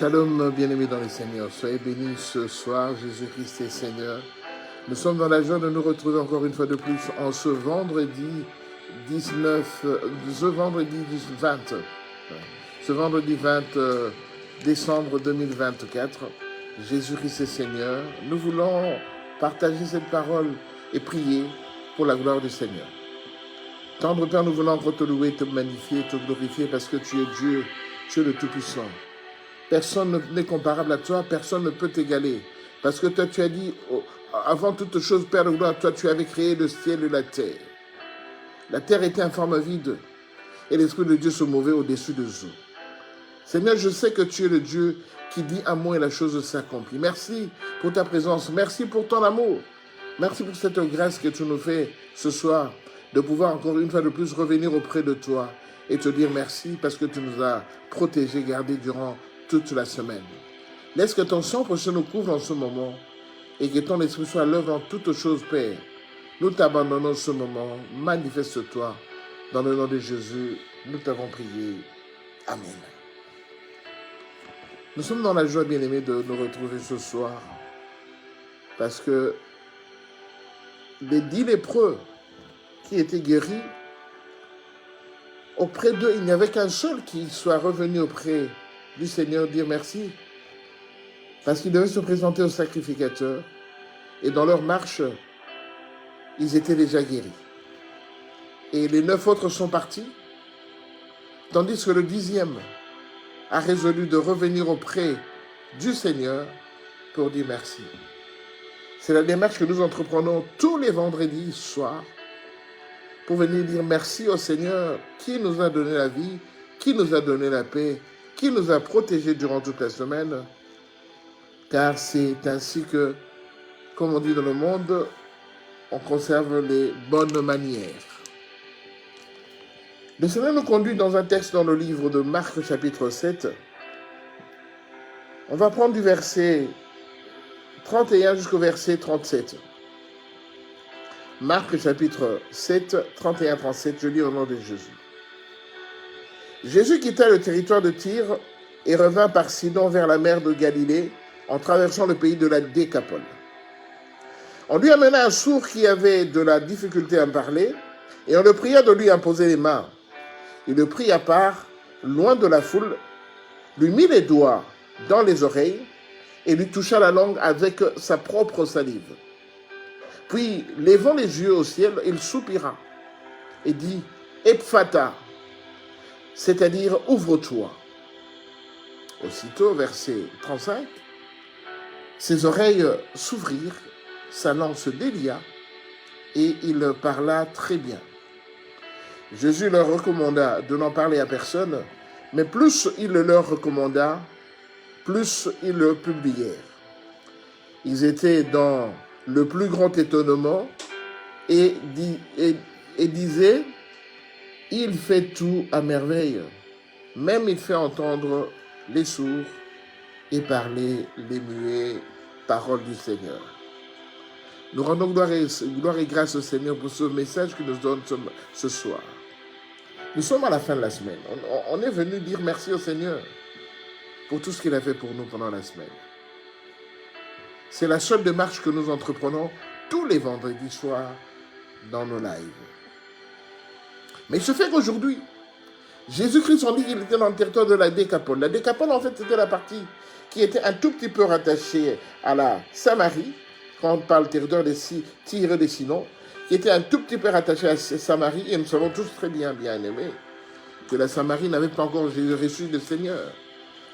Shalom, bien-aimés dans le Seigneur. Soyez bénis ce soir, Jésus-Christ est Seigneur. Nous sommes dans la joie de nous retrouver encore une fois de plus en ce vendredi 20 décembre 2024. Jésus-Christ est Seigneur. Nous voulons partager cette parole et prier pour la gloire du Seigneur. Tendre Père, nous voulons encore te louer, te magnifier, te glorifier parce que tu es Dieu, tu es le Tout-Puissant. Personne n'est comparable à toi, personne ne peut t'égaler. Parce que toi, tu as dit, avant toute chose, Père de gloire, toi, tu avais créé le ciel et la terre. La terre était en forme vide et l'Esprit de Dieu se mouvait au-dessus de eaux. Seigneur, je sais que tu es le Dieu qui dit un mot et la chose s'accomplit. Merci pour ta présence, merci pour ton amour. Merci pour cette grâce que tu nous fais ce soir, de pouvoir encore une fois de plus revenir auprès de toi et te dire merci parce que tu nous as protégés, gardés durant toute la semaine. Laisse que ton sang précieux nous couvre en ce moment et que ton esprit soit à l'œuvre en toutes choses, Père. Nous t'abandonnons ce moment. Manifeste-toi. Dans le nom de Jésus, nous t'avons prié. Amen. Nous sommes dans la joie, bien-aimés, de nous retrouver ce soir parce que les 10 lépreux qui étaient guéris, auprès d'eux, il n'y avait qu'un seul qui soit revenu auprès du Seigneur dire merci, parce qu'ils devaient se présenter au sacrificateur, et dans leur marche, ils étaient déjà guéris. Et les 9 autres sont partis, tandis que le 10e a résolu de revenir auprès du Seigneur pour dire merci. C'est la démarche que nous entreprenons tous les vendredis soirs pour venir dire merci au Seigneur qui nous a donné la vie, qui nous a donné la paix, qui nous a protégés durant toute la semaine, car c'est ainsi que, comme on dit dans le monde, on conserve les bonnes manières. Le Seigneur nous conduit dans un texte dans le livre de Marc chapitre 7. On va prendre du verset 31 jusqu'au verset 37. Marc chapitre 7, 31-37, je lis au nom de Jésus. Jésus quitta le territoire de Tyr et revint par Sidon vers la mer de Galilée en traversant le pays de la Décapole. On lui amena un sourd qui avait de la difficulté à parler et on le pria de lui imposer les mains. Il le prit à part, loin de la foule, lui mit les doigts dans les oreilles et lui toucha la langue avec sa propre salive. Puis, levant les yeux au ciel, il soupira et dit « Ephphatha », c'est-à-dire « ouvre-toi ». Aussitôt, verset 35, ses oreilles s'ouvrirent, sa langue se délia et il parla très bien. Jésus leur recommanda de n'en parler à personne, mais plus il le leur recommanda, plus ils le publièrent. Ils étaient dans le plus grand étonnement et disaient « Il fait tout à merveille, même il fait entendre les sourds et parler les muets, parole du Seigneur. » Nous rendons gloire et grâce au Seigneur pour ce message qu'il nous donne ce soir. Nous sommes à la fin de la semaine. On est venu dire merci au Seigneur pour tout ce qu'il a fait pour nous pendant la semaine. C'est la seule démarche que nous entreprenons tous les vendredis soirs dans nos lives. Mais il se fait qu'aujourd'hui, Jésus-Christ, on dit qu'il était dans le territoire de la Décapole. La Décapole, en fait, c'était la partie qui était un tout petit peu rattachée à la Samarie, quand on parle territoire de Tyr et de Sidon, qui était un tout petit peu rattachée à Samarie, et nous savons tous très bien aimés, que la Samarie n'avait pas encore reçu le Seigneur.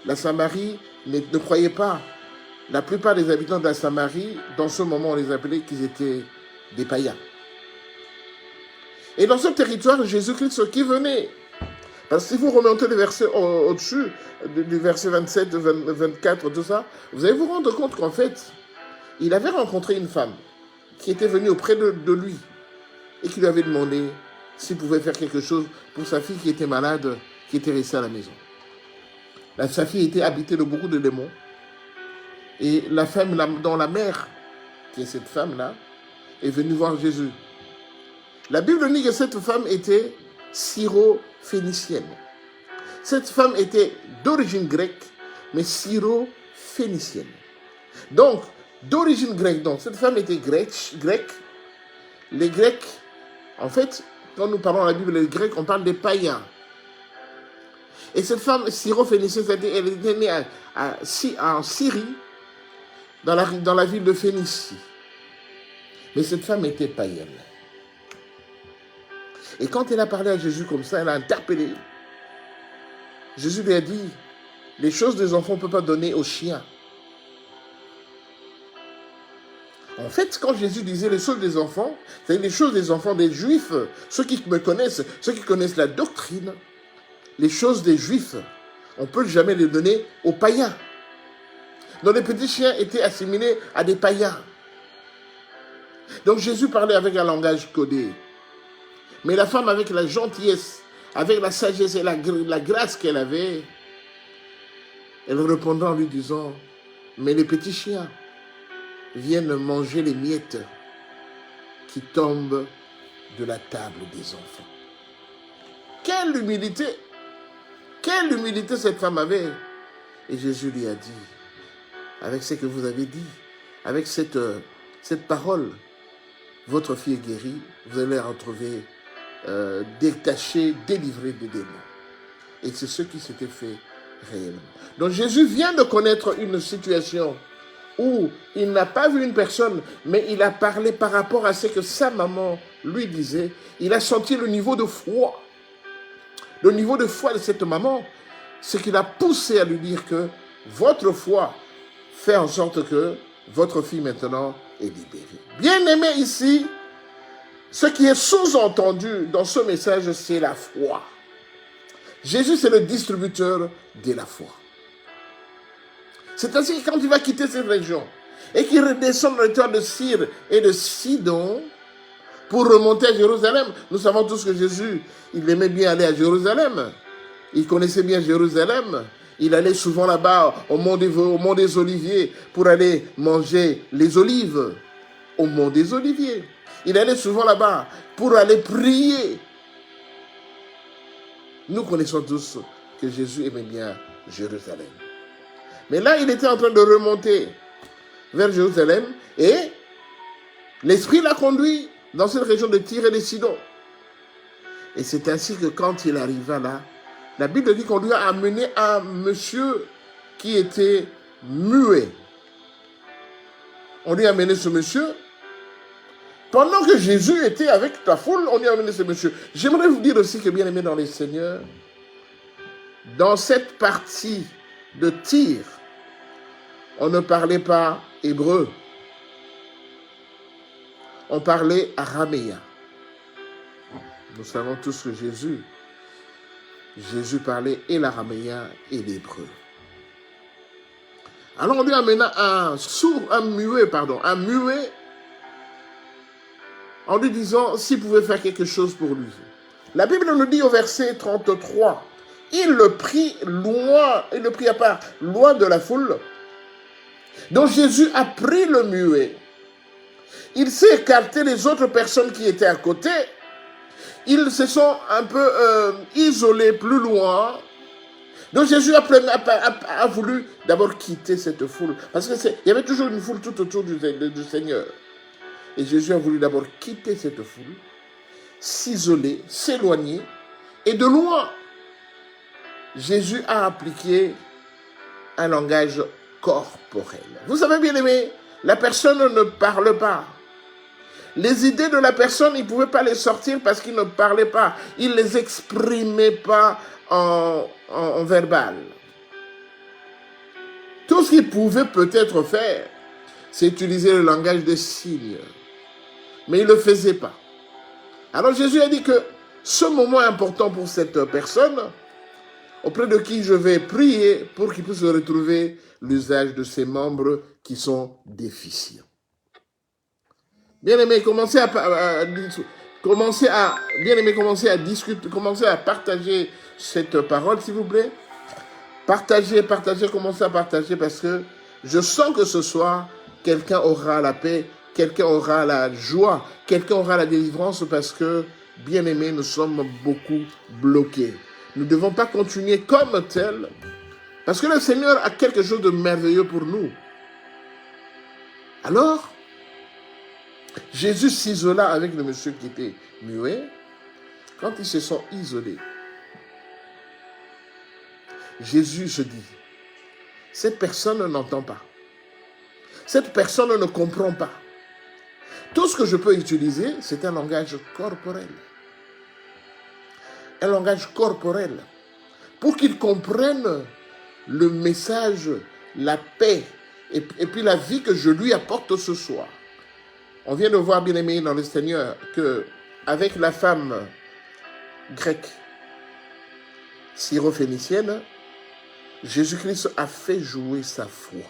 La Samarie ne croyait pas. La plupart des habitants de la Samarie, dans ce moment, on les appelait qu'ils étaient des païens. Et dans ce territoire, Jésus-Christ qui venait, parce que si vous remontez les versets au-dessus, du verset 27, 24, tout ça, vous allez vous rendre compte qu'en fait, il avait rencontré une femme qui était venue auprès de lui et qui lui avait demandé s'il pouvait faire quelque chose pour sa fille qui était malade, qui était restée à la maison. Sa fille était habitée de beaucoup de démons. Et la femme, dans la mère, qui est cette femme-là, est venue voir Jésus. La Bible dit que cette femme était syro-phénicienne. Cette femme était d'origine grecque, mais syro-phénicienne. Donc, d'origine grecque. Donc, cette femme était grecque. Les Grecs, en fait, quand nous parlons dans la Bible, les Grecs, on parle des païens. Et cette femme syro-phénicienne, elle était née en Syrie, dans la ville de Phénicie. Mais cette femme était païenne. Et quand elle a parlé à Jésus comme ça, elle a interpellé. Jésus lui a dit, les choses des enfants, on ne peut pas donner aux chiens. En fait, quand Jésus disait les choses des enfants, c'est les choses des enfants des Juifs, ceux qui me connaissent, ceux qui connaissent la doctrine, les choses des Juifs, on ne peut jamais les donner aux païens. Donc les petits chiens étaient assimilés à des païens. Donc Jésus parlait avec un langage codé. Mais la femme, avec la gentillesse, avec la sagesse et la grâce qu'elle avait, elle répondait en lui disant, mais les petits chiens viennent manger les miettes qui tombent de la table des enfants. Quelle humilité! Quelle humilité cette femme avait! Et Jésus lui a dit, avec ce que vous avez dit, avec cette parole, votre fille est guérie, vous allez la retrouver détachée, délivrée des démons. Et c'est ce qui s'était fait réellement. Donc Jésus vient de connaître une situation où il n'a pas vu une personne, mais il a parlé par rapport à ce que sa maman lui disait. Il a senti le niveau de foi. Le niveau de foi de cette maman, c'est qu'il a poussé à lui dire que votre foi fait en sorte que votre fille maintenant est libérée. Bien aimé ici, ce qui est sous-entendu dans ce message, c'est la foi. Jésus, c'est le distributeur de la foi. C'est ainsi que quand il va quitter cette région et qu'il redescend dans le territoire de Syre et de Sidon pour remonter à Jérusalem, nous savons tous que Jésus, il aimait bien aller à Jérusalem. Il connaissait bien Jérusalem. Il allait souvent là-bas au mont des Oliviers pour aller manger les olives. Au mont des Oliviers. Il allait souvent là-bas pour aller prier. Nous connaissons tous que Jésus aimait bien Jérusalem. Mais là, il était en train de remonter vers Jérusalem et l'Esprit l'a conduit dans cette région de Tyr et de Sidon. Et c'est ainsi que quand il arriva là, la Bible dit qu'on lui a amené un monsieur qui était muet. On lui a amené ce monsieur. Pendant que Jésus était avec la foule, on lui a amené ce monsieur. J'aimerais vous dire aussi que, bien aimé dans les Seigneurs, dans cette partie de Tyr, on ne parlait pas hébreu. On parlait araméen. Nous savons tous que Jésus parlait et l'araméen et l'hébreu. Alors on lui amena un muet, en lui disant s'il pouvait faire quelque chose pour lui. La Bible nous dit au verset 33, il le prit à part, loin de la foule. Donc Jésus a pris le muet. Il s'est écarté des autres personnes qui étaient à côté. Ils se sont un peu isolés plus loin. Donc Jésus a voulu d'abord quitter cette foule. Parce qu'il y avait toujours une foule tout autour du Seigneur. Et Jésus a voulu d'abord quitter cette foule, s'isoler, s'éloigner. Et de loin, Jésus a appliqué un langage corporel. Vous savez bien aimé, la personne ne parle pas. Les idées de la personne, il ne pouvait pas les sortir parce qu'il ne parlait pas. Il ne les exprimait pas en verbal. Tout ce qu'il pouvait peut-être faire, c'est utiliser le langage des signes. Mais il ne le faisait pas. Alors Jésus a dit que ce moment important pour cette personne, auprès de qui je vais prier pour qu'il puisse retrouver l'usage de ses membres qui sont déficients. Bien-aimés, commencez à discuter, commencez à partager cette parole, s'il vous plaît. Partagez, commencez à partager parce que je sens que ce soir, quelqu'un aura la paix, quelqu'un aura la joie, quelqu'un aura la délivrance parce que, bien-aimés, nous sommes beaucoup bloqués. Nous ne devons pas continuer comme tel Parce que le Seigneur a quelque chose de merveilleux pour nous. Alors, Jésus s'isola avec le monsieur qui était muet. Quand ils se sont isolés, Jésus se dit, cette personne n'entend pas. Cette personne ne comprend pas. Tout ce que je peux utiliser, c'est un langage corporel. Un langage corporel. Pour qu'il comprenne le message, la paix et puis la vie que je lui apporte ce soir. On vient de voir, bien aimé, dans le Seigneur, qu'avec la femme grecque syro-phénicienne, Jésus-Christ a fait jouer sa foi.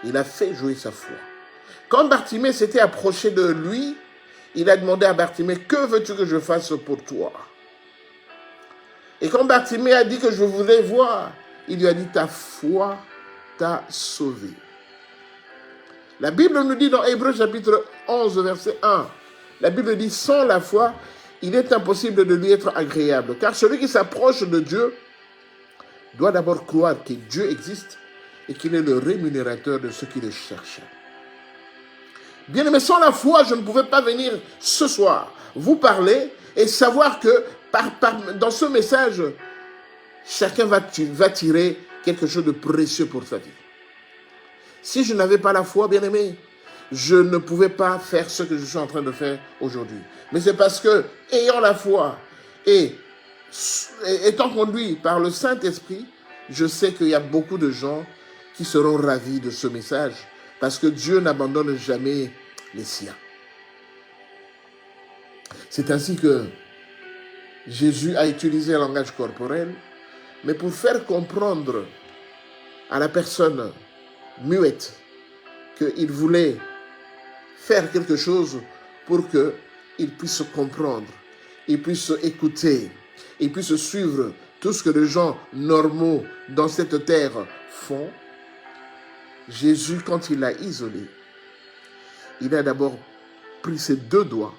Il a fait jouer sa foi. Quand Bartimée s'était approché de lui, il a demandé à Bartimée, que veux-tu que je fasse pour toi? Et quand Bartimée a dit que je voulais voir, il lui a dit, ta foi t'a sauvé. La Bible nous dit dans Hébreux chapitre 11, verset 1, la Bible dit, sans la foi, il est impossible de lui être agréable. Car celui qui s'approche de Dieu doit d'abord croire que Dieu existe et qu'il est le rémunérateur de ceux qui le cherchent. Bien aimé, sans la foi, je ne pouvais pas venir ce soir vous parler et savoir que dans ce message, chacun va tirer quelque chose de précieux pour sa vie. Si je n'avais pas la foi, bien aimé, je ne pouvais pas faire ce que je suis en train de faire aujourd'hui. Mais c'est parce que, ayant la foi et étant conduit par le Saint-Esprit, je sais qu'il y a beaucoup de gens qui seront ravis de ce message parce que Dieu n'abandonne jamais les siens. C'est ainsi que Jésus a utilisé un langage corporel, mais pour faire comprendre à la personne muette qu'il voulait faire quelque chose pour qu'il puisse comprendre, il puisse écouter, il puisse suivre tout ce que les gens normaux dans cette terre font. Jésus, quand il l'a isolé, il a d'abord pris ses deux doigts,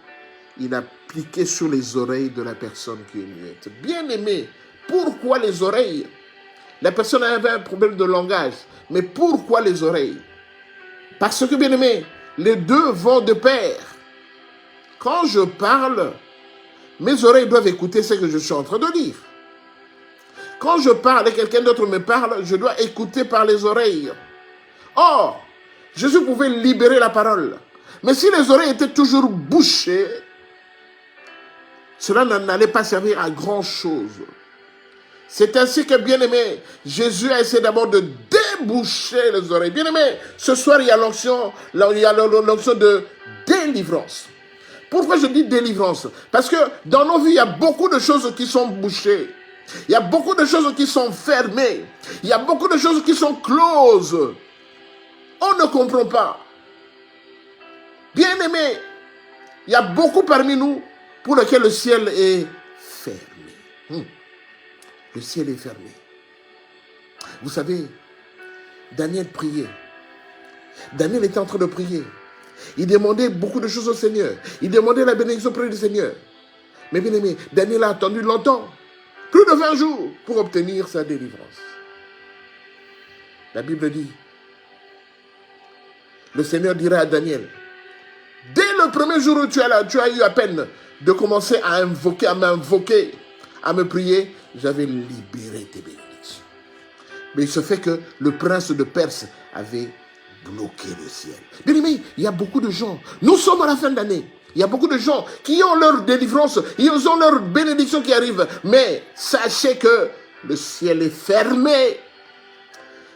il a appliqué sur les oreilles de la personne qui est muette. Bien aimé, pourquoi les oreilles? La personne avait un problème de langage, mais pourquoi les oreilles? Parce que, bien aimé, les deux vont de pair. Quand je parle, mes oreilles doivent écouter ce que je suis en train de dire. Quand je parle et quelqu'un d'autre me parle, je dois écouter par les oreilles. Or, Jésus pouvait libérer la parole. Mais si les oreilles étaient toujours bouchées, cela n'allait pas servir à grand chose. C'est ainsi que, bien aimé, Jésus a essayé d'abord de déboucher les oreilles. Bien aimé, ce soir, il y a l'onction de délivrance. Pourquoi je dis délivrance? Parce que dans nos vies, il y a beaucoup de choses qui sont bouchées. Il y a beaucoup de choses qui sont fermées. Il y a beaucoup de choses qui sont closes. On ne comprend pas. Bien aimé, il y a beaucoup parmi nous pour lesquels le ciel est fermé. Le ciel est fermé. Vous savez, Daniel priait. Daniel était en train de prier. Il demandait beaucoup de choses au Seigneur. Il demandait la bénédiction auprès du Seigneur. Mais bien aimé, Daniel a attendu longtemps, plus de 20 jours, pour obtenir sa délivrance. La Bible dit, le Seigneur dira à Daniel, dès le premier jour où tu as eu à peine de commencer à m'invoquer, à me prier, j'avais libéré tes bénédictions. Mais il se fait que le prince de Perse avait bloqué le ciel. Bien aimé, il y a beaucoup de gens, nous sommes à la fin de l'année, il y a beaucoup de gens qui ont leur délivrance, ils ont leur bénédiction qui arrive, mais sachez que le ciel est fermé.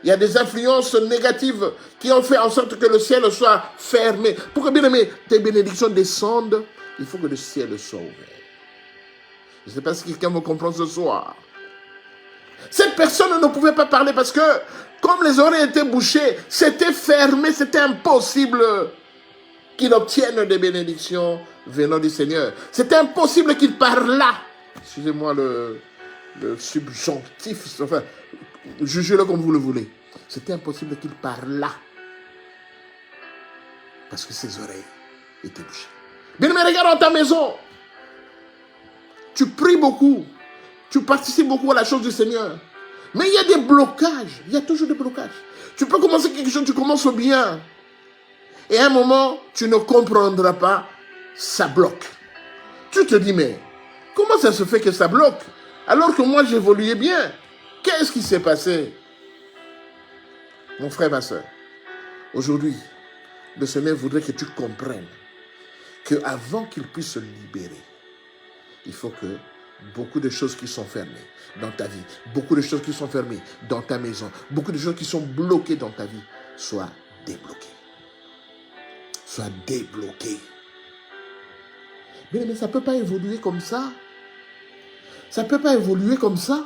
Il y a des influences négatives qui ont fait en sorte que le ciel soit fermé. Pour que, bien aimé, tes bénédictions descendent, il faut que le ciel soit ouvert. Je ne sais pas si quelqu'un me comprend ce soir. Cette personne ne pouvait pas parler parce que, comme les oreilles étaient bouchées, c'était fermé, c'était impossible qu'il obtienne des bénédictions venant du Seigneur. C'était impossible qu'il parlât. Excusez-moi le subjonctif, enfin, jugez-le comme vous le voulez. C'était impossible qu'il parlât. Parce que ses oreilles étaient bouchées. Bien, mais regarde dans ta maison. Tu pries beaucoup. Tu participes beaucoup à la chose du Seigneur. Mais il y a des blocages. Il y a toujours des blocages. Tu peux commencer quelque chose, tu commences bien. Et à un moment, tu ne comprendras pas, ça bloque. Tu te dis, mais comment ça se fait que ça bloque? Alors que moi, j'évoluais bien. Qu'est-ce qui s'est passé? Mon frère, ma soeur, aujourd'hui, le Seigneur voudrait que tu comprennes qu'avant qu'il puisse se libérer, il faut que beaucoup de choses qui sont fermées dans ta vie, beaucoup de choses qui sont fermées dans ta maison, beaucoup de choses qui sont bloquées dans ta vie, soient débloquées. Soient débloquées. Mais ça ne peut pas évoluer comme ça. Ça ne peut pas évoluer comme ça.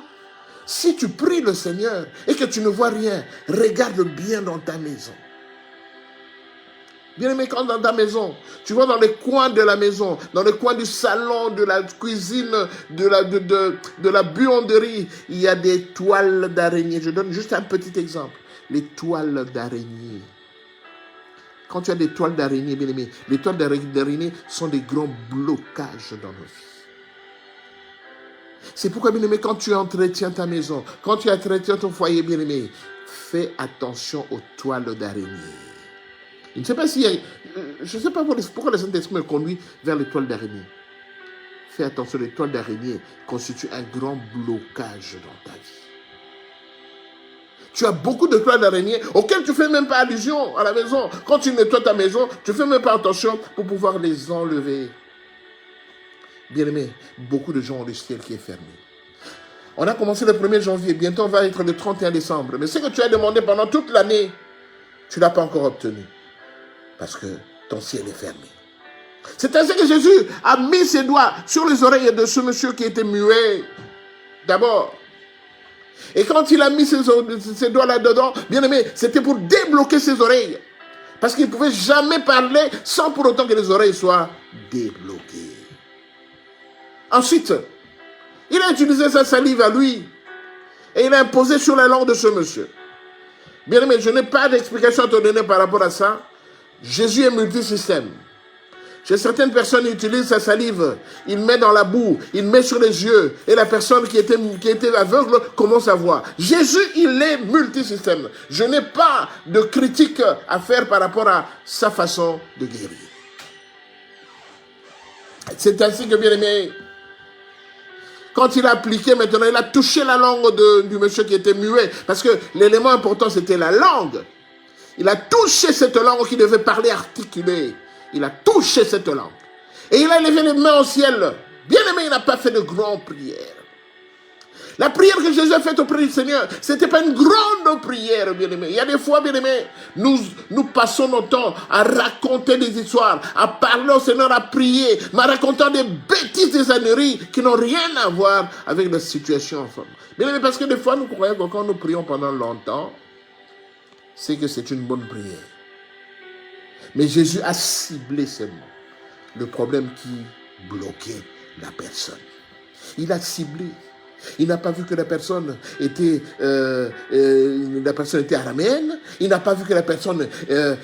Si tu pries le Seigneur et que tu ne vois rien, regarde bien dans ta maison. Bien aimé, quand dans ta maison, tu vois dans les coins de la maison, dans les coins du salon, de la cuisine, de la buanderie, il y a des toiles d'araignée. Je donne juste un petit exemple. Les toiles d'araignée. Quand tu as des toiles d'araignée, bien aimé, les toiles d'araignée sont des grands blocages dans nos vies. C'est pourquoi, bien aimé, quand tu entretiens ta maison, quand tu entretiens ton foyer, bien aimé, fais attention aux toiles d'araignée. Je ne sais pas si, je ne sais pas pourquoi le Saint-Esprit me conduit vers les toiles d'araignée. Fais attention, les toiles d'araignée constituent un grand blocage dans ta vie. Tu as beaucoup de toiles d'araignée auxquelles tu ne fais même pas allusion à la maison. Quand tu nettoies ta maison, tu ne fais même pas attention pour pouvoir les enlever. Bien-aimé, beaucoup de gens ont le ciel qui est fermé. On a commencé le 1er janvier, bientôt on va être le 31 décembre. Mais ce que tu as demandé pendant toute l'année, tu ne l'as pas encore obtenu. Parce que ton ciel est fermé. C'est ainsi que Jésus a mis ses doigts sur les oreilles de ce monsieur qui était muet. D'abord. Et quand il a mis ses doigts là-dedans, bien aimé, c'était pour débloquer ses oreilles. Parce qu'il ne pouvait jamais parler sans pour autant que les oreilles soient débloquées. Ensuite, il a utilisé sa salive à lui. Et il a imposé sur la langue de ce monsieur. Bien aimé, je n'ai pas d'explication à te donner par rapport à ça. Jésus est multisystème. Chez certaines personnes, il utilise sa salive, il met dans la boue, il met sur les yeux, et la personne qui était aveugle commence à voir. Jésus, il est multisystème. Je n'ai pas de critique à faire par rapport à sa façon de guérir. C'est ainsi que, bien aimé, quand il a appliqué maintenant, il a touché la langue du monsieur qui était muet, parce que l'élément important, c'était la langue. Il a touché cette langue qui devait parler, articuler. Il a touché cette langue. Et il a levé les mains au ciel. Bien aimé, il n'a pas fait de grandes prières. La prière que Jésus a faite auprès du Seigneur, ce n'était pas une grande prière, bien aimé. Il y a des fois, bien aimé, nous passons notre temps à raconter des histoires, à parler au Seigneur, à prier, mais en racontant des bêtises, des âneries qui n'ont rien à voir avec la situation en forme. Bien aimé, parce que des fois, nous croyons que quand nous prions pendant longtemps, c'est que c'est une bonne prière. Mais Jésus a ciblé seulement le problème qui bloquait la personne. Il a ciblé. Il n'a pas vu que la personne était araméenne. Il n'a pas vu que la personne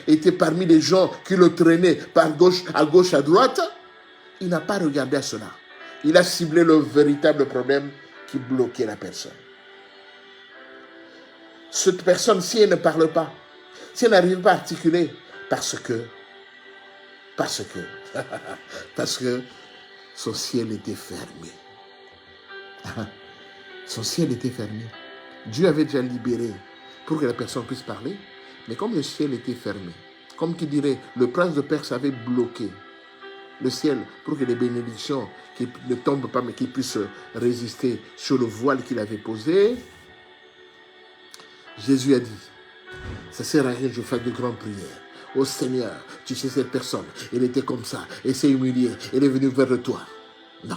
était parmi les gens qui le traînaient par gauche, à droite. Il n'a pas regardé à cela. Il a ciblé le véritable problème qui bloquait la personne. Cette personne, si elle ne parle pas, si elle n'arrive pas à articuler, parce que son ciel était fermé. Son ciel était fermé. Dieu avait déjà libéré pour que la personne puisse parler, mais comme le ciel était fermé, comme qui dirait, le prince de Perse avait bloqué le ciel pour que les bénédictions qui ne tombent pas, mais qui puissent résister sur le voile qu'il avait posé. Jésus a dit, ça ne sert à rien que je fasse de grandes prières. Oh Seigneur, tu sais cette personne, elle était comme ça, elle s'est humiliée, elle est venue vers toi. Non.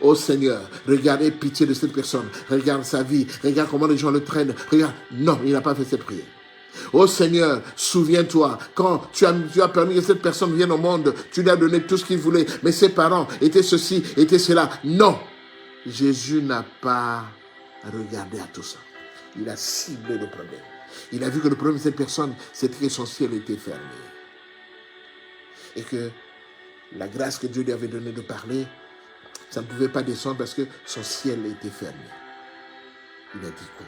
Oh Seigneur, regarde, aie pitié de cette personne, regarde sa vie, regarde comment les gens le traînent, regarde. Non, il n'a pas fait cette prière. Oh Seigneur, souviens-toi, quand tu as permis que cette personne vienne au monde, tu lui as donné tout ce qu'il voulait, mais ses parents étaient ceci, étaient cela. Non, Jésus n'a pas regardé à tout ça. Il a ciblé le problème. Il a vu que le problème de cette personne, c'était que son ciel était fermé. Et que la grâce que Dieu lui avait donnée de parler, ça ne pouvait pas descendre parce que son ciel était fermé. Il a dit quoi?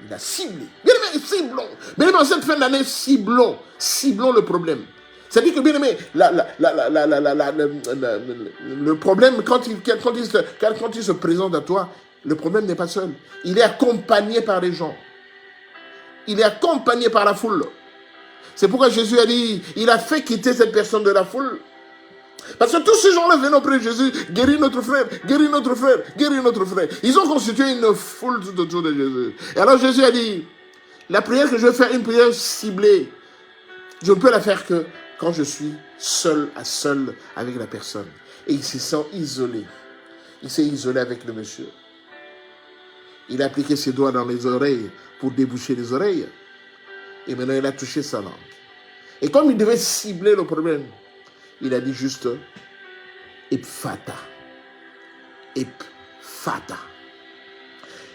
Il a ciblé. Bien aimé, ciblons. Bien aimé, en cette fin d'année, ciblons le problème. C'est-à-dire que, bien aimé, le problème, quand il se présente à toi, le problème n'est pas seul. Il est accompagné par les gens. Il est accompagné par la foule. C'est pourquoi Jésus a dit, il a fait quitter cette personne de la foule. Parce que tous ces gens-là venaient auprès de Jésus, guéris notre frère, guéris notre frère, guéris notre frère. Ils ont constitué une foule tout autour de Jésus. Et alors Jésus a dit, la prière que je vais faire, une prière ciblée, je ne peux la faire que quand je suis seul à seul avec la personne. Et il se sent isolé. Il s'est isolé avec le monsieur. Il a appliqué ses doigts dans les oreilles pour déboucher les oreilles. Et maintenant, il a touché sa langue. Et comme il devait cibler le problème, il a dit juste Ephphatha. Ephphatha.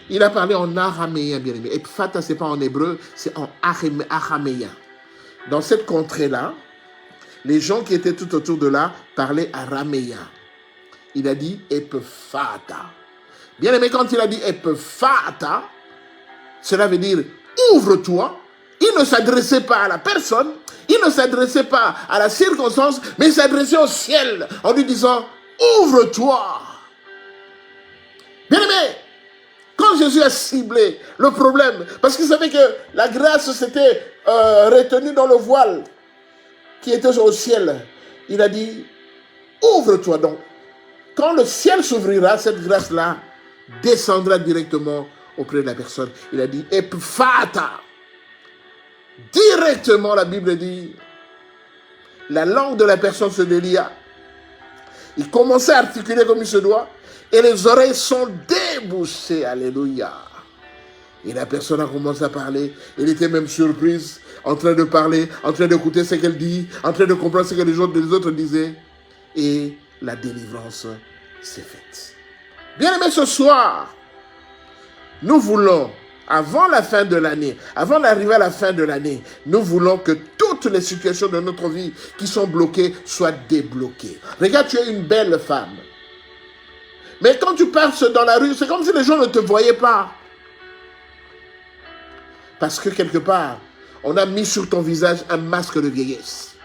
Il a parlé en araméen, bien aimé. Ephphatha, ce n'est pas en hébreu, c'est en araméen. Dans cette contrée-là, les gens qui étaient tout autour de là parlaient araméen. Il a dit Ephphatha. Bien aimé, quand il a dit Ephphatha, cela veut dire ouvre-toi. Il ne s'adressait pas à la personne, il ne s'adressait pas à la circonstance, mais il s'adressait au ciel en lui disant ouvre-toi. Bien aimé, quand Jésus a ciblé le problème, parce qu'il savait que la grâce s'était retenue dans le voile qui était au ciel, il a dit ouvre-toi donc. Quand le ciel s'ouvrira, cette grâce-là descendra directement auprès de la personne. Il a dit Ephphatha. Directement, la Bible dit, la langue de la personne se délia. Il commençait à articuler comme il se doit et les oreilles sont débouchées. Alléluia. Et la personne a commencé à parler. Elle était même surprise, en train de parler, en train d'écouter ce qu'elle dit, en train de comprendre ce que les autres disaient. Et la délivrance s'est faite. Bien aimé, ce soir, nous voulons, avant la fin de l'année, avant d'arriver à la fin de l'année, nous voulons que toutes les situations de notre vie qui sont bloquées soient débloquées. Regarde, tu es une belle femme. Mais quand tu passes dans la rue, c'est comme si les gens ne te voyaient pas. Parce que quelque part, on a mis sur ton visage un masque de vieillesse.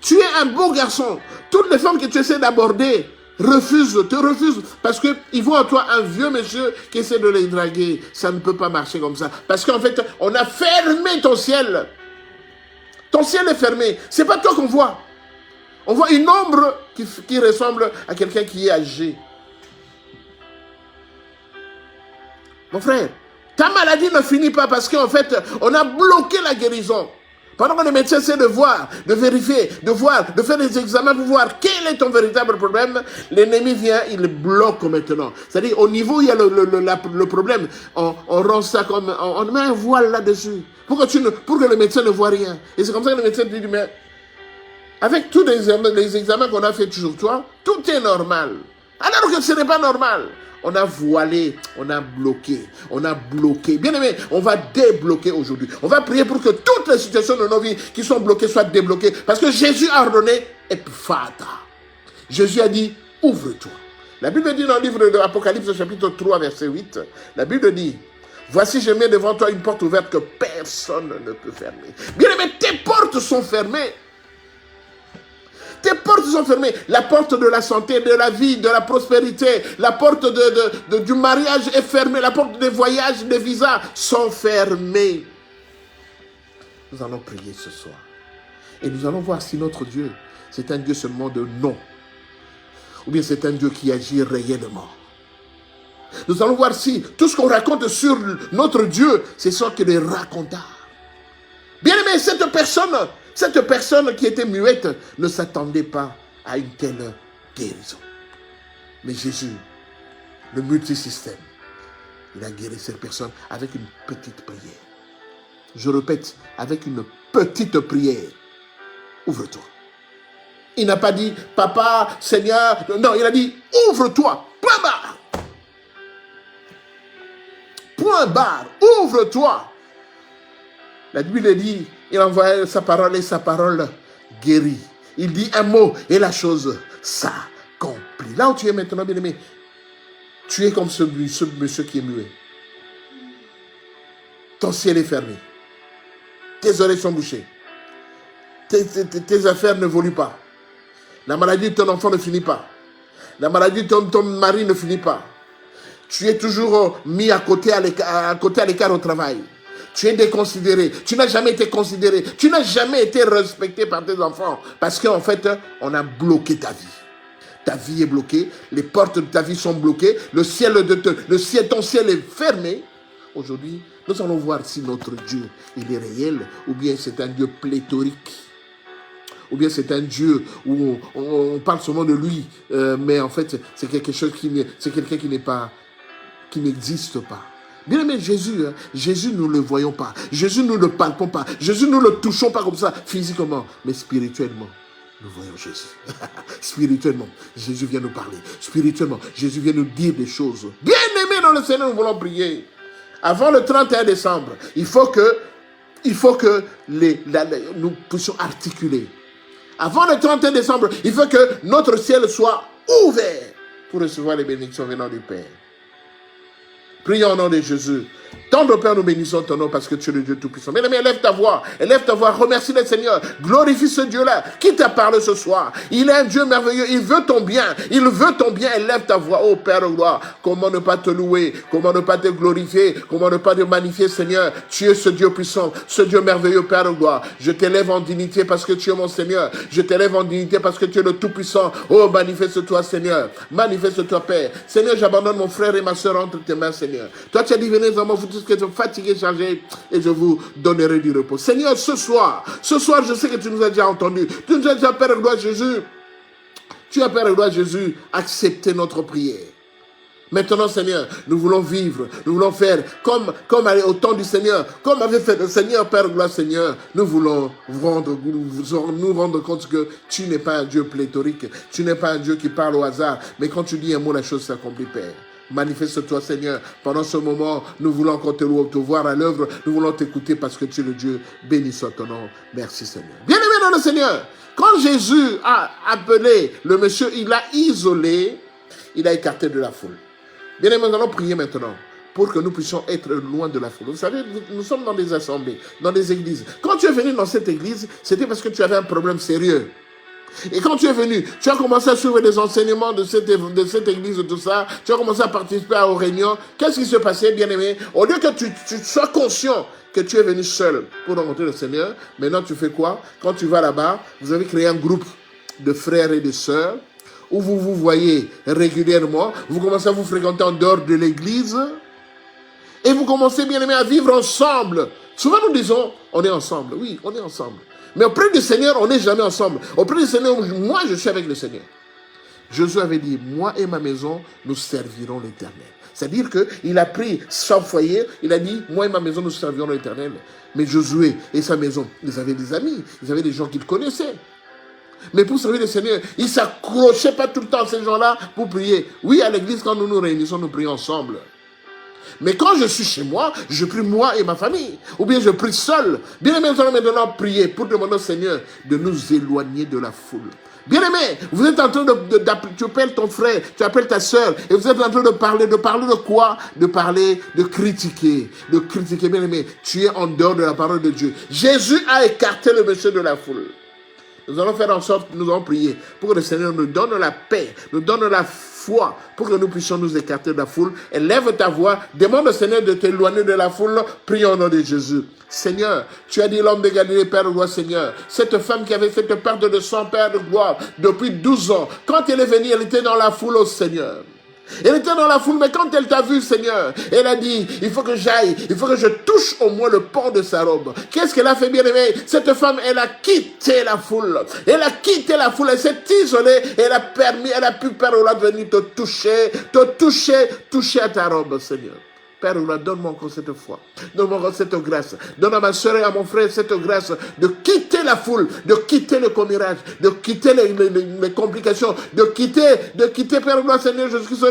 Tu es un beau garçon. Toutes les femmes que tu essaies d'aborder te refusent parce qu'ils voient en toi un vieux monsieur qui essaie de les draguer. Ça ne peut pas marcher comme ça. Parce qu'en fait, on a fermé ton ciel. Ton ciel est fermé. Ce n'est pas toi qu'on voit. On voit une ombre qui ressemble à quelqu'un qui est âgé. Mon frère, ta maladie ne finit pas parce qu'en fait, on a bloqué la guérison. Pendant que les médecins essaient de voir, de vérifier, de voir, de faire des examens pour voir quel est ton véritable problème, l'ennemi vient, il bloque maintenant. C'est-à-dire, au niveau où il y a le problème, on rend ça comme, on met un voile là-dessus, pour que le médecin ne voit rien. Et c'est comme ça que le médecin dit, mais avec tous les examens qu'on a fait sur toi, tout est normal. Alors que ce n'est pas normal. On a voilé, on a bloqué. Bien aimé, on va débloquer aujourd'hui. On va prier pour que toutes les situations de nos vies qui sont bloquées soient débloquées. Parce que Jésus a ordonné Ephphatha. Jésus a dit, ouvre-toi. La Bible dit dans le livre de l'Apocalypse, chapitre 3, verset 8, la Bible dit, voici je mets devant toi une porte ouverte que personne ne peut fermer. Bien aimé, tes portes sont fermées. Tes portes sont fermées. La porte de la santé, de la vie, de la prospérité, la porte du mariage est fermée. La porte des voyages, des visas sont fermées. Nous allons prier ce soir. Et nous allons voir si notre Dieu, c'est un Dieu seulement de nom. Ou bien c'est un Dieu qui agit réellement. Nous allons voir si tout ce qu'on raconte sur notre Dieu, c'est ce qu'il est racontard. Bien aimé, cette personne qui était muette ne s'attendait pas à une telle guérison. Mais Jésus, le multisystème, il a guéri cette personne avec une petite prière. Je répète, avec une petite prière. Ouvre-toi. Il n'a pas dit, papa, Seigneur. Non, il a dit, ouvre-toi. Point barre. Point barre. Ouvre-toi. La Bible dit, il envoie sa parole et sa parole guérit. Il dit un mot et la chose s'accomplit. Là où tu es maintenant, bien-aimé, tu es comme ce monsieur qui est muet. ton ciel est fermé. Tes oreilles sont bouchées. Tes affaires n'évoluent pas. La maladie de ton enfant ne finit pas. La maladie de ton mari ne finit pas. Tu es toujours mis à côté à l'écart au travail. Tu es déconsidéré. Tu n'as jamais été considéré. Tu n'as jamais été respecté par tes enfants. Parce qu'en fait, on a bloqué ta vie. Ta vie est bloquée. Les portes de ta vie sont bloquées. Ton ciel est fermé. Aujourd'hui, nous allons voir si notre Dieu, il est réel ou bien c'est un Dieu pléthorique. Ou bien c'est un Dieu où on parle souvent de lui, mais en fait, c'est quelqu'un qui n'existe pas. Bien aimé, Jésus, nous ne le voyons pas. Jésus, nous ne le palpons pas. Jésus, nous ne le touchons pas comme ça, physiquement, mais spirituellement. Nous voyons Jésus. Spirituellement, Jésus vient nous parler. Spirituellement, Jésus vient nous dire des choses. Bien aimé dans le Seigneur, nous voulons prier. Avant le 31 décembre, il faut que nous puissions articuler. Avant le 31 décembre, il faut que notre ciel soit ouvert pour recevoir les bénédictions venant du Père. Prions au nom de Jésus. Tendre Père, nous bénissons ton nom parce que tu es le Dieu Tout-Puissant. Bien aimé, élève ta voix, remercie le Seigneur, glorifie ce Dieu-là qui t'a parlé ce soir. Il est un Dieu merveilleux, il veut ton bien, élève ta voix, oh Père de gloire. Comment ne pas te louer, comment ne pas te glorifier, comment ne pas te magnifier, Seigneur. Tu es ce Dieu puissant, ce Dieu merveilleux, Père de gloire. Je t'élève en dignité parce que tu es mon Seigneur. Je t'élève en dignité parce que tu es le Tout-Puissant. Oh, manifeste-toi, Seigneur. Manifeste-toi, Père. Seigneur, j'abandonne mon frère et ma soeur entre tes mains, Seigneur. Toi, tu as dit, venez dans mon foutu que tu es fatigué, chargé, et je vous donnerai du repos. Seigneur, ce soir, je sais que tu nous as déjà entendus. Tu nous as déjà, Père de gloire Jésus. Tu as, Père de gloire Jésus, accepté notre prière. Maintenant, Seigneur, nous voulons vivre, nous voulons faire comme au temps du Seigneur, comme avait fait le Seigneur, Père de gloire Seigneur. Nous voulons nous rendre compte que tu n'es pas un Dieu pléthorique, tu n'es pas un Dieu qui parle au hasard, mais quand tu dis un mot, la chose s'accomplit, Père. Manifeste-toi, Seigneur. Pendant ce moment, nous voulons encore te voir à l'œuvre. Nous voulons t'écouter parce que tu es le Dieu. Béni soit ton nom. Merci, Seigneur. Bien-aimé dans le Seigneur, quand Jésus a appelé le monsieur, il l'a isolé, il a écarté de la foule. Bien-aimé, nous allons prier maintenant pour que nous puissions être loin de la foule. Vous savez, nous sommes dans des assemblées, dans des églises. Quand tu es venu dans cette église, c'était parce que tu avais un problème sérieux. Et quand tu es venu, tu as commencé à suivre des enseignements de cette église, de tout ça. Tu as commencé à participer aux réunions. Qu'est-ce qui se passait, bien-aimé? Au lieu que tu sois conscient que tu es venu seul pour rencontrer le Seigneur, maintenant tu fais quoi? Quand tu vas là-bas, vous avez créé un groupe de frères et de sœurs où vous vous voyez régulièrement. Vous commencez à vous fréquenter en dehors de l'église. Et vous commencez, bien-aimé, à vivre ensemble. Souvent nous disons, on est ensemble. Oui, on est ensemble. Mais auprès du Seigneur, on n'est jamais ensemble. Auprès du Seigneur, moi, je suis avec le Seigneur. Jésus avait dit, moi et ma maison, nous servirons l'Éternel. C'est-à-dire qu'il a pris son foyer, il a dit, moi et ma maison, nous servirons l'Éternel. Mais Josué et sa maison, ils avaient des amis, ils avaient des gens qu'ils connaissaient. Mais pour servir le Seigneur, ils ne s'accrochaient pas tout le temps à ces gens-là pour prier. Oui, à l'église, quand nous nous réunissons, nous prions ensemble. Mais quand je suis chez moi, je prie moi et ma famille. Ou bien je prie seul. Bien aimé, nous allons maintenant prier pour demander au Seigneur de nous éloigner de la foule. Bien aimé, vous êtes en train tu appelles ton frère, tu appelles ta soeur, et vous êtes en train de parler de quoi? De critiquer. Bien aimé, tu es en dehors de la parole de Dieu. Jésus a écarté le monsieur de la foule. Nous allons faire en sorte, nous allons prier pour que le Seigneur nous donne la paix, nous donne la foi, pour que nous puissions nous écarter de la foule. Élève ta voix, demande au Seigneur de t'éloigner de la foule. Prions au nom de Jésus. Seigneur, tu as dit l'homme de Galilée, Père de gloire, Seigneur. Cette femme qui avait cette perte de sang, Père de gloire, depuis 12 ans, quand elle est venue, elle était dans la foule au Seigneur. Elle était dans la foule, mais quand elle t'a vu, Seigneur, elle a dit, il faut que j'aille, il faut que je touche au moins le pan de sa robe. Qu'est-ce qu'elle a fait, bien aimé? Cette femme, elle a quitté la foule. Elle a quitté la foule, elle s'est isolée, elle a pu, Père, de venir te toucher à ta robe, Seigneur. Père, donne-moi encore cette foi. Donne-moi encore cette grâce. Donne à ma soeur et à mon frère cette grâce de quitter quitter la foule, de quitter le commérage, de quitter les complications, de quitter, Père gloire, Seigneur Jésus-Christ,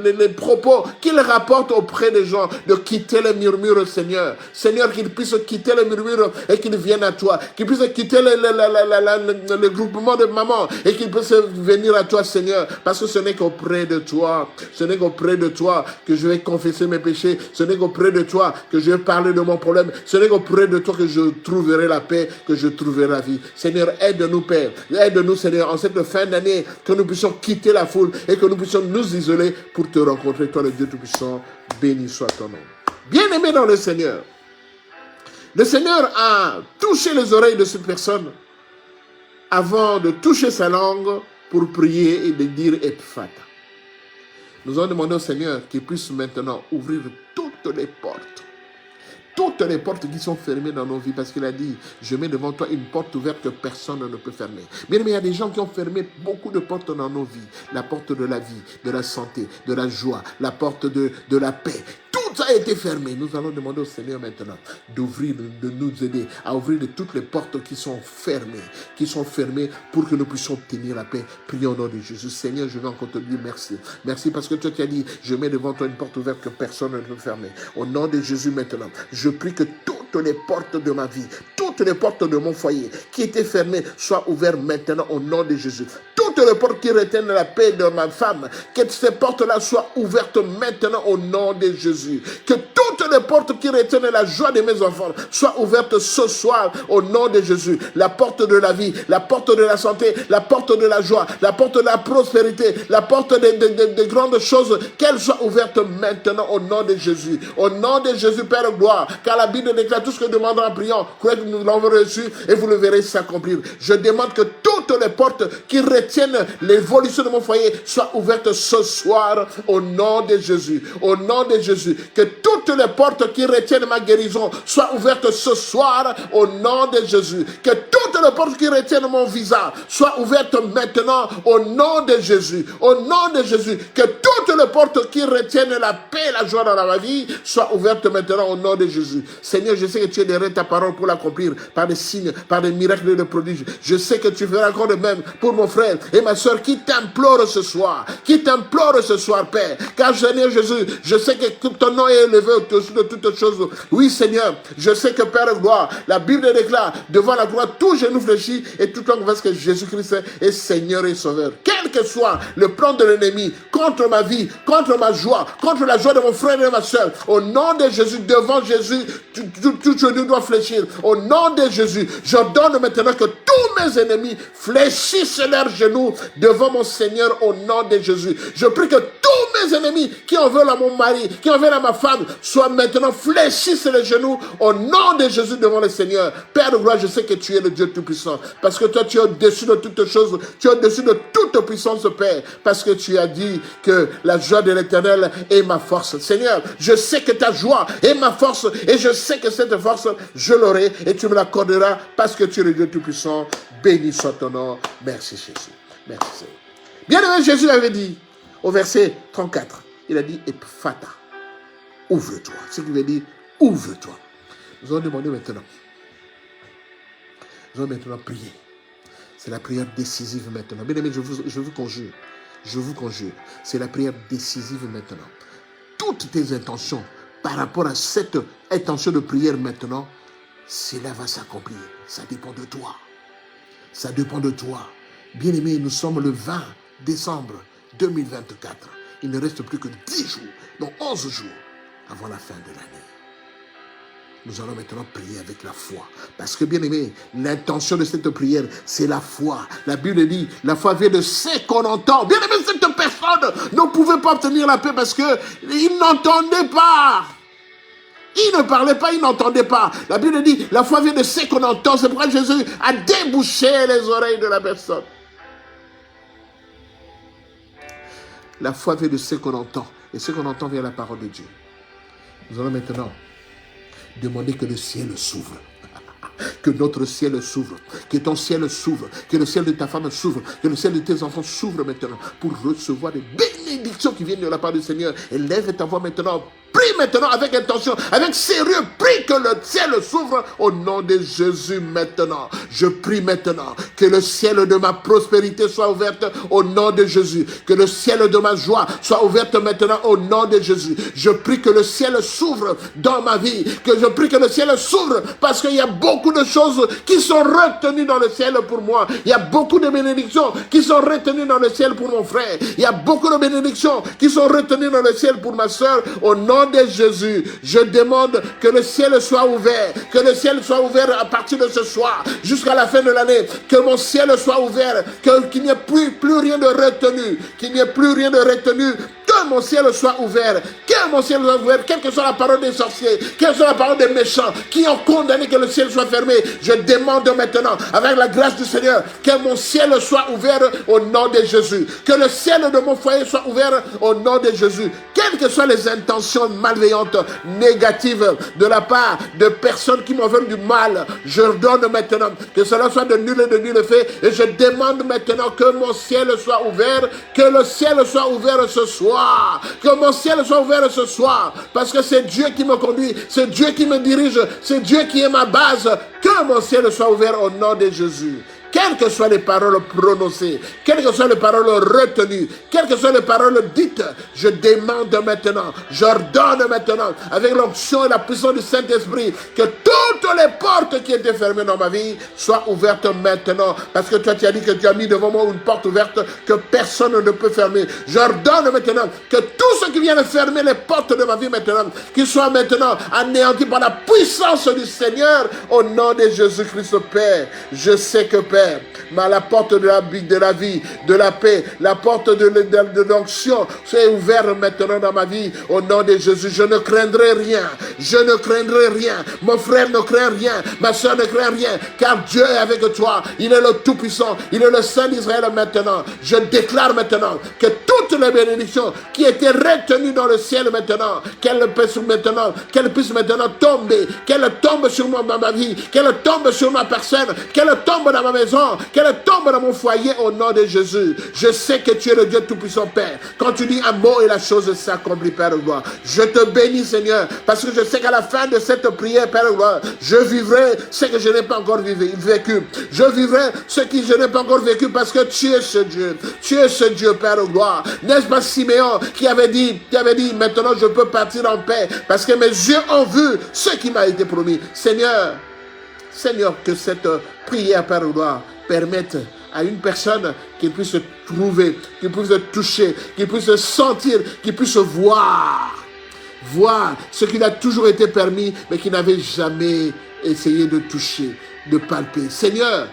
les propos qu'il rapporte auprès des gens, de quitter les murmures, Seigneur. Seigneur, qu'ils puissent quitter les murmures et qu'ils viennent à toi, qu'ils puissent quitter le groupement de mamans et qu'ils puissent venir à toi, Seigneur, parce que ce n'est qu'auprès de toi, que je vais confesser mes péchés, ce n'est qu'auprès de toi que je vais parler de mon problème, ce n'est qu'auprès de toi que je trouverai la paix, que je trouverai la vie. Seigneur, aide-nous, Père, aide-nous, Seigneur, en cette fin d'année, que nous puissions quitter la foule et que nous puissions nous isoler pour te rencontrer, toi le Dieu Tout-Puissant. Béni soit ton nom. Bien-aimé dans le Seigneur a touché les oreilles de cette personne avant de toucher sa langue pour prier et de dire Ephphatha. Nous allons demander au Seigneur qu'il puisse maintenant ouvrir toutes les portes qui sont fermées dans nos vies, parce qu'il a dit, je mets devant toi une porte ouverte que personne ne peut fermer. Bien, mais il y a des gens qui ont fermé beaucoup de portes dans nos vies. La porte de la vie, de la santé, de la joie, la porte de la paix. Tout a été fermé. Nous allons demander au Seigneur maintenant d'ouvrir, de nous aider à ouvrir de toutes les portes qui sont fermées pour que nous puissions tenir la paix. Prions au nom de Jésus. Seigneur, je vais encore te dire merci. Merci parce que toi tu as dit, je mets devant toi une porte ouverte que personne ne peut fermer. Au nom de Jésus maintenant, je prie que toutes les portes de ma vie, toutes les portes de mon foyer qui étaient fermées soient ouvertes maintenant au nom de Jésus. Toutes les portes qui retiennent la paix de ma femme, que ces portes-là soient ouvertes maintenant au nom de Jésus. Que toutes les portes qui retiennent la joie de mes enfants soient ouvertes ce soir au nom de Jésus. La porte de la vie, la porte de la santé, la porte de la joie, la porte de la prospérité, la porte des grandes choses, qu'elles soient ouvertes maintenant au nom de Jésus. Au nom de Jésus, Père gloire, car la Bible déclare tout ce que nous demandons en priant, croyez que nous l'avons reçu et vous le verrez s'accomplir. Je demande que toutes les portes qui retiennent l'évolution de mon foyer soient ouvertes ce soir au nom de Jésus. Au nom de Jésus. Que toutes les portes qui retiennent ma guérison soient ouvertes ce soir au nom de Jésus. Que toutes les portes qui retiennent mon visa soient ouvertes maintenant au nom de Jésus. Au nom de Jésus. Que toutes les portes qui retiennent la paix et la joie dans ma vie soient ouvertes maintenant au nom de Jésus. Seigneur, je sais que tu es derrière ta parole pour l'accomplir par des signes, par des miracles et des prodiges. Je sais que tu feras encore de même pour mon frère et ma soeur qui t'implore ce soir, Père. Car Seigneur Jésus, je sais que ton nom est élevé au-dessus de toutes choses. Oui, Seigneur, je sais que Père gloire, la Bible déclare, devant la gloire, tout genou fléchit et tout langue confesse que Jésus-Christ est Seigneur et Sauveur. Quel que soit le plan de l'ennemi contre ma vie, contre ma joie, contre la joie de mon frère et de ma soeur, au nom de Jésus, devant Jésus, tout genou doit fléchir. Au nom de Jésus, j'ordonne maintenant que tous mes ennemis fléchissent leurs genoux devant mon Seigneur au nom de Jésus. Je prie que tous mes ennemis qui en veulent à mon mari, qui en veulent à ma femme, soient maintenant fléchissent les genoux au nom de Jésus devant le Seigneur. Père de gloire, je sais que tu es le Dieu Tout-Puissant, parce que toi tu es au-dessus de toutes choses, tu es au-dessus de toute puissance, Père, parce que tu as dit que la joie de l'Éternel est ma force. Seigneur, je sais que ta joie est ma force et je sais que cette force, je l'aurai et tu me l'accorderas parce que tu es le Dieu Tout-Puissant. Béni soit ton nom. Merci Jésus. Merci Seigneur. Bien-aimé, Jésus avait dit au verset 34, il a dit Ephphatha, ouvre-toi. Ce qui veut dire ouvre-toi. Nous allons demander maintenant. Nous allons maintenant prier. C'est la prière décisive maintenant. Bien-aimé, je vous conjure. Je vous conjure. C'est la prière décisive maintenant. Toutes tes intentions par rapport à cette intention de prière maintenant, cela va s'accomplir. Ça dépend de toi. Ça dépend de toi. Bien-aimé, nous sommes le 20 décembre 2024. Il ne reste plus que 10 jours, non 11 jours avant la fin de l'année. Nous allons maintenant prier avec la foi. Parce que, bien-aimé, l'intention de cette prière, c'est la foi. La Bible dit, la foi vient de ce qu'on entend. Bien-aimé, cette personne ne pouvait pas obtenir la paix parce qu'il n'entendait pas. Il ne parlait pas, il n'entendait pas. La Bible dit, la foi vient de ce qu'on entend. C'est pourquoi Jésus a débouché les oreilles de la personne. La foi vient de ce qu'on entend. Et ce qu'on entend vient de la parole de Dieu. Nous allons maintenant demander que le ciel s'ouvre. Que notre ciel s'ouvre. Que ton ciel s'ouvre. Que le ciel de ta femme s'ouvre. Que le ciel de tes enfants s'ouvre maintenant. Pour recevoir des bénédictions qui viennent de la part du Seigneur. Élève ta voix maintenant. Prie prie maintenant avec intention, avec sérieux, prie que le ciel s'ouvre au nom de Jésus maintenant. Je prie maintenant que le ciel de ma prospérité soit ouverte au nom de Jésus, que le ciel de ma joie soit ouverte maintenant au nom de Jésus. Je prie que le ciel s'ouvre dans ma vie, que je prie que le ciel s'ouvre parce qu'il y a beaucoup de choses qui sont retenues dans le ciel pour moi. Il y a beaucoup de bénédictions qui sont retenues dans le ciel pour mon frère. Il y a beaucoup de bénédictions qui sont retenues dans le ciel pour ma soeur. Au nom de Jésus, je demande que le ciel soit ouvert, que le ciel soit ouvert à partir de ce soir jusqu'à la fin de l'année, que mon ciel soit ouvert, qu'il n'y ait plus rien de retenu, qu'il n'y ait plus rien de retenu. Que mon ciel soit ouvert, que mon ciel soit ouvert, quelle que soit la parole des sorciers, quelle que soit la parole des méchants qui ont condamné que le ciel soit fermé. Je demande maintenant, avec la grâce du Seigneur, que mon ciel soit ouvert au nom de Jésus. Que le ciel de mon foyer soit ouvert au nom de Jésus. Quelles que soient les intentions malveillantes, négatives de la part de personnes qui m'ont fait du mal, je donne maintenant que cela soit de nul et de nul fait. Et je demande maintenant que mon ciel soit ouvert, que le ciel soit ouvert ce soir. Que mon ciel soit ouvert ce soir, parce que c'est Dieu qui me conduit, c'est Dieu qui me dirige, c'est Dieu qui est ma base. Que mon ciel soit ouvert au nom de Jésus. Quelles que soient les paroles prononcées, quelles que soient les paroles retenues, quelles que soient les paroles dites, je demande maintenant, j'ordonne maintenant, avec l'onction et la puissance du Saint-Esprit, que toutes les portes qui étaient fermées dans ma vie soient ouvertes maintenant. Parce que toi, tu as dit que tu as mis devant moi une porte ouverte que personne ne peut fermer. J'ordonne maintenant que tous ceux qui viennent fermer les portes de ma vie maintenant, qu'ils soient maintenant anéantis par la puissance du Seigneur, au nom de Jésus-Christ, Père. Je sais que, Père, mais la porte de la vie, de la paix, la porte de l'onction c'est ouverte maintenant dans ma vie. Au nom de Jésus, je ne craindrai rien. Je ne craindrai rien. Mon frère ne craint rien. Ma soeur ne craint rien. Car Dieu est avec toi. Il est le Tout-Puissant. Il est le Saint d'Israël maintenant. Je déclare maintenant que toutes les bénédictions qui étaient retenues dans le ciel maintenant, qu'elles puissent maintenant tomber. Qu'elles tombent sur moi dans ma vie. Qu'elles tombent sur ma personne. Qu'elles tombent dans ma maison. Qu'elle tombe dans mon foyer au nom de Jésus. Je sais que tu es le Dieu Tout-Puissant, Père. Quand tu dis un mot et la chose s'accomplit, Père de gloire. Je te bénis, Seigneur, parce que je sais qu'à la fin de cette prière, Père de gloire, je vivrai ce que je n'ai pas encore vécu. Je vivrai ce que je n'ai pas encore vécu parce que tu es ce Dieu. Tu es ce Dieu, Père de gloire. N'est-ce pas Siméon qui avait dit, maintenant je peux partir en paix parce que mes yeux ont vu ce qui m'a été promis. Seigneur, que cette prière, Père de gloire, permette à une personne qu'il puisse trouver, qu'il puisse toucher, qu'il puisse sentir, qu'il puisse voir ce qui a toujours été permis, mais qui n'avait jamais essayé de toucher, de palper. Seigneur,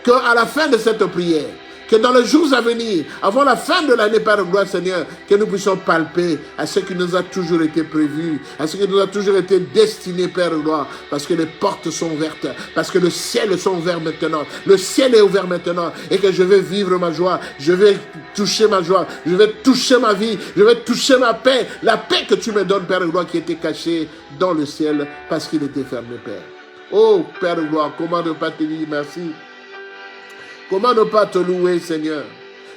qu'à la fin de cette prière, que dans les jours à venir, avant la fin de l'année, Père de gloire, Seigneur, que nous puissions palper à ce qui nous a toujours été prévu, à ce qui nous a toujours été destiné, Père de gloire, parce que les portes sont ouvertes, parce que le ciel est ouvert maintenant, le ciel est ouvert maintenant, et que je vais vivre ma joie, je vais toucher ma joie, je vais toucher ma vie, je vais toucher ma paix, la paix que tu me donnes, Père de gloire, qui était cachée dans le ciel, parce qu'il était fermé, Père. Oh, Père de gloire, comment ne pas te dire merci? Comment ne pas te louer, Seigneur?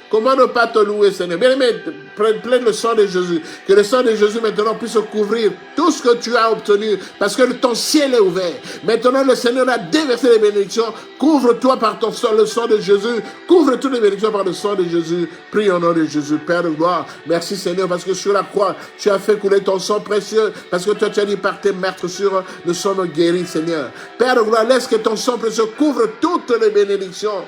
Comment ne pas te louer, Seigneur? Bien-aimé, plein le sang de Jésus. Que le sang de Jésus maintenant puisse couvrir tout ce que tu as obtenu. Parce que ton ciel est ouvert. Maintenant, le Seigneur a déversé les bénédictions. Couvre-toi par ton sang, le sang de Jésus. Couvre toutes les bénédictions par le sang de Jésus. Prie au nom de Jésus. Père de gloire, merci Seigneur, parce que sur la croix, tu as fait couler ton sang précieux. Parce que toi, tu as dit par tes meurtrissures, nous sommes guéris, Seigneur. Père de gloire, laisse que ton sang précieux couvre toutes les bénédictions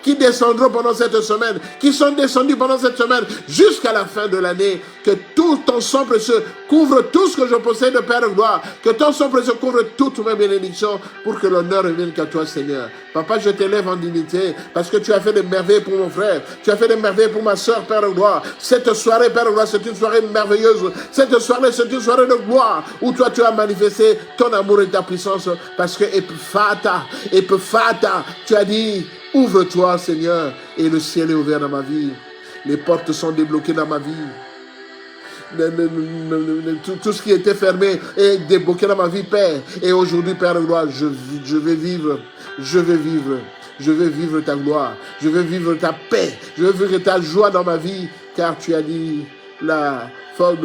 qui descendront pendant cette semaine, qui sont descendues pendant cette semaine, jusqu'à la fin de l'année. Que tout ton sang précieux couvre tout ce que je possède, Père de gloire. Que ton sang précieux couvre toutes mes bénédictions, pour que l'honneur revienne qu'à toi, Seigneur. Papa, je t'élève en dignité, parce que tu as fait des merveilles pour mon frère. Tu as fait des merveilles pour ma soeur, Père de gloire. Cette soirée, Père de gloire, c'est une soirée merveilleuse. Cette soirée, c'est une soirée de gloire, où toi, tu as manifesté ton amour et ta puissance, parce que Ephphatha, tu as dit, ouvre-toi, Seigneur, et le ciel est ouvert dans ma vie. Les portes sont débloquées dans ma vie. Tout ce qui était fermé est débloqué dans ma vie, Père. Et aujourd'hui, Père de gloire, je vais vivre ta gloire. Je veux vivre ta paix. Je veux vivre ta joie dans ma vie. Car tu as dit la joie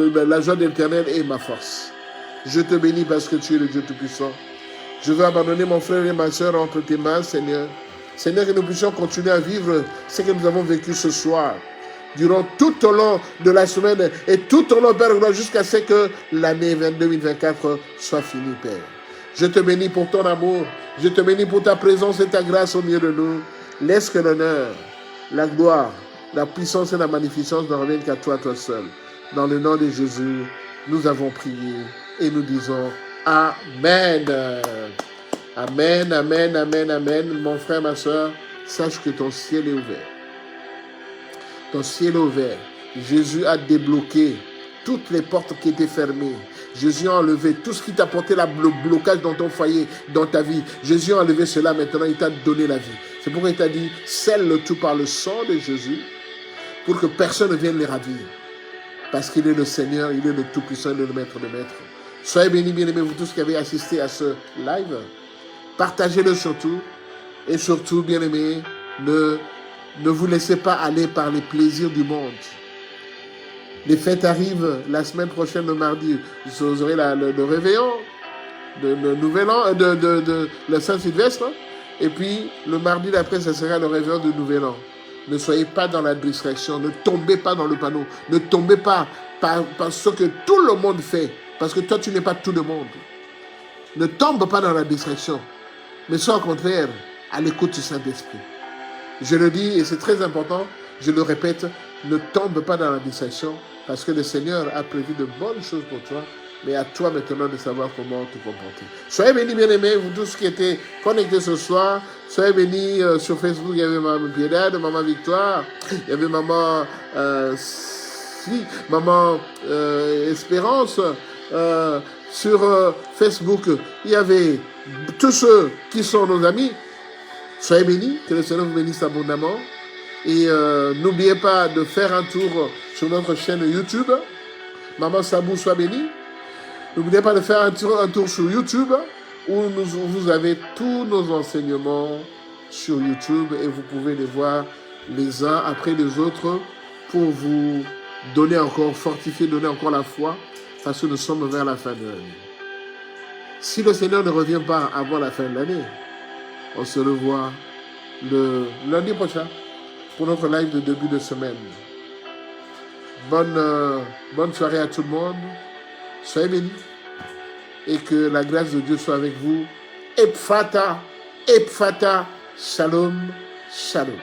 de l'Éternel est ma force. Je te bénis parce que tu es le Dieu Tout-Puissant. Je veux abandonner mon frère et ma soeur entre tes mains, Seigneur. Seigneur, que nous puissions continuer à vivre ce que nous avons vécu ce soir, durant tout au long de la semaine et tout au long, Père, jusqu'à ce que l'année 2024 soit finie, Père. Je te bénis pour ton amour. Je te bénis pour ta présence et ta grâce au milieu de nous. Laisse que l'honneur, la gloire, la puissance et la magnificence ne reviennent qu'à toi, toi seul. Dans le nom de Jésus, nous avons prié et nous disons Amen. Amen, amen, amen, amen. Mon frère, ma soeur, sache que ton ciel est ouvert. Ton ciel est ouvert. Jésus a débloqué toutes les portes qui étaient fermées. Jésus a enlevé tout ce qui t'a porté le blocage dans ton foyer, dans ta vie. Jésus a enlevé cela, maintenant il t'a donné la vie. C'est pourquoi il t'a dit, scelle le tout par le sang de Jésus, pour que personne ne vienne les ravir. Parce qu'il est le Seigneur, il est le Tout-Puissant, il est le Maître de Maîtres. Soyez bénis, bien-aimés, vous tous qui avez assisté à ce live. Partagez-le surtout. Et surtout, bien-aimés, ne vous laissez pas aller par les plaisirs du monde. Les fêtes arrivent la semaine prochaine, le mardi. Vous aurez le réveillon, le nouvel an, le Saint-Sylvestre. Et puis, le mardi d'après, ça sera le réveillon du nouvel an. Ne soyez pas dans la distraction. Ne tombez pas dans le panneau. Ne tombez pas par ce que tout le monde fait. Parce que toi, tu n'es pas tout le monde. Ne tombe pas dans la distraction. Mais sois au contraire à l'écoute du Saint-Esprit. Je le dis et c'est très important. Je le répète. Ne tombe pas dans la distraction. Parce que le Seigneur a prévu de bonnes choses pour toi. Mais à toi maintenant de savoir comment te comporter. Soyez bénis, bien-aimés, vous tous qui étaient connectés ce soir. Soyez bénis sur Facebook. Il y avait Maman Piedade, Maman Victoire. Il y avait Maman Espérance. Sur Facebook, il y avait tous ceux qui sont nos amis. Soyez bénis, que le Seigneur vous bénisse abondamment. Et n'oubliez pas de faire un tour sur notre chaîne YouTube. Maman Sabou, sois bénie. N'oubliez pas de faire un tour sur YouTube où vous avez tous nos enseignements sur YouTube et vous pouvez les voir les uns après les autres pour vous donner encore, fortifier, donner encore la foi parce que nous sommes vers la fin de l'année. Si le Seigneur ne revient pas avant la fin de l'année, on se revoit le lundi prochain pour notre live de début de semaine. Bonne soirée à tout le monde. Soyez bénis. Et que la grâce de Dieu soit avec vous. Epphata, Epphata, Shalom, Shalom.